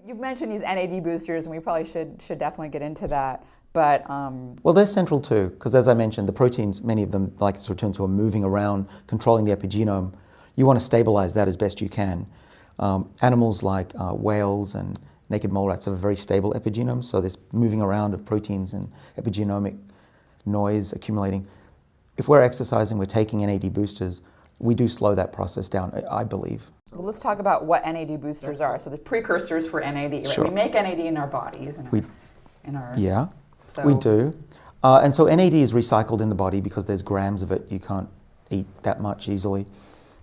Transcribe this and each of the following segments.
You've mentioned these NAD boosters, and we probably should definitely get into that. But well, they're central too, because as I mentioned, the proteins, many of them, like sirtuins, who are moving around, controlling the epigenome, you want to stabilize that as best you can. Animals like whales and naked mole rats have a very stable epigenome, so this moving around of proteins and epigenomic noise accumulating. If we're exercising, we're taking NAD boosters, we do slow that process down, I believe. Well, let's talk about what NAD boosters are. So the precursors for NAD, right? Sure. We make NAD in our bodies. Yeah, we do. And so NAD is recycled in the body because there's grams of it. You can't eat that much easily.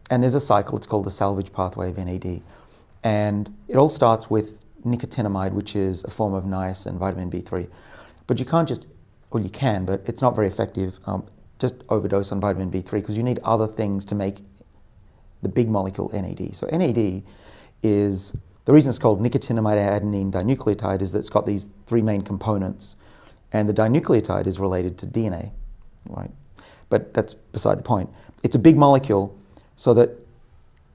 And there's a cycle, it's called the salvage pathway of NAD. And it all starts with nicotinamide, which is a form of niacin, vitamin B3. But you can't just, well, you can, but it's not very effective, just overdose on vitamin B3 because you need other things to make the big molecule NAD. So NAD is, the reason it's called nicotinamide adenine dinucleotide is that it's got these three main components. And the dinucleotide is related to DNA, right? But that's beside the point. It's a big molecule so that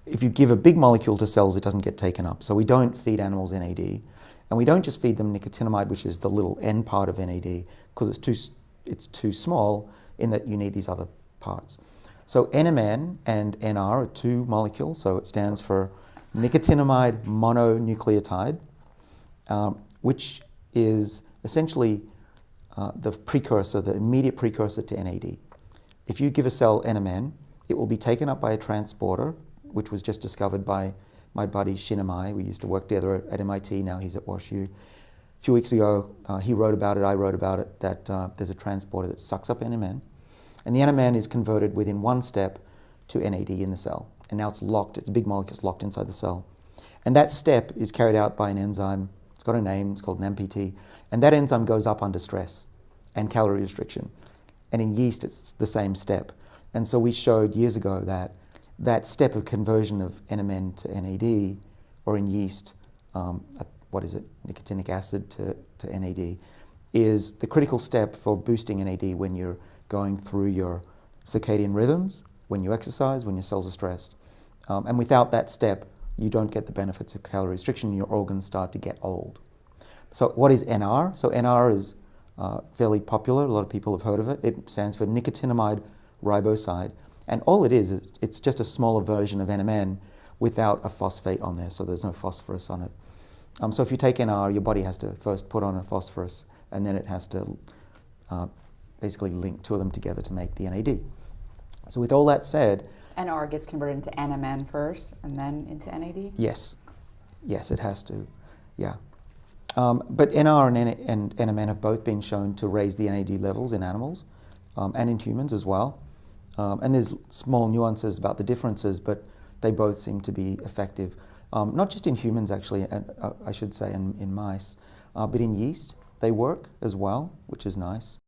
if you give a big molecule to cells, it doesn't get taken up. So we don't feed animals NAD. And we don't just feed them nicotinamide, which is the little N part of NAD, because it's too small in that you need these other parts. So NMN and NR are two molecules, so it stands for nicotinamide mononucleotide, which is essentially the precursor, the immediate precursor to NAD. If you give a cell NMN, it will be taken up by a transporter, which was just discovered by my buddy Shinamai. We used to work together at MIT, now he's at WashU. A few weeks ago, he wrote about it, I wrote about it, that there's a transporter that sucks up NMN. And the NMN is converted within one step to NAD in the cell. And now it's locked, it's a big molecule, it's locked inside the cell. And that step is carried out by an enzyme. It's got a name, it's called an MPT. And that enzyme goes up under stress and calorie restriction. And in yeast, it's the same step. And so we showed years ago that that step of conversion of NMN to NAD, or in yeast, what is it, nicotinic acid to NAD, is the critical step for boosting NAD when you're going through your circadian rhythms, when you exercise, when your cells are stressed. And without that step, you don't get the benefits of calorie restriction and your organs start to get old. So what is NR? So NR is fairly popular, a lot of people have heard of it. It stands for nicotinamide riboside. And all it is it's just a smaller version of NMN without a phosphate on there, so there's no phosphorus on it. So if you take NR, your body has to first put on a phosphorus, and then it has to basically link two of them together to make the NAD. So with all that said... NR gets converted into NMN first, and then into NAD? Yes. Yes, it has to, yeah. But NR and NMN have both been shown to raise the NAD levels in animals and in humans as well. And there's small nuances about the differences, but they both seem to be effective. Not just in humans, actually, I should say, in mice, but in yeast. They work as well, which is nice.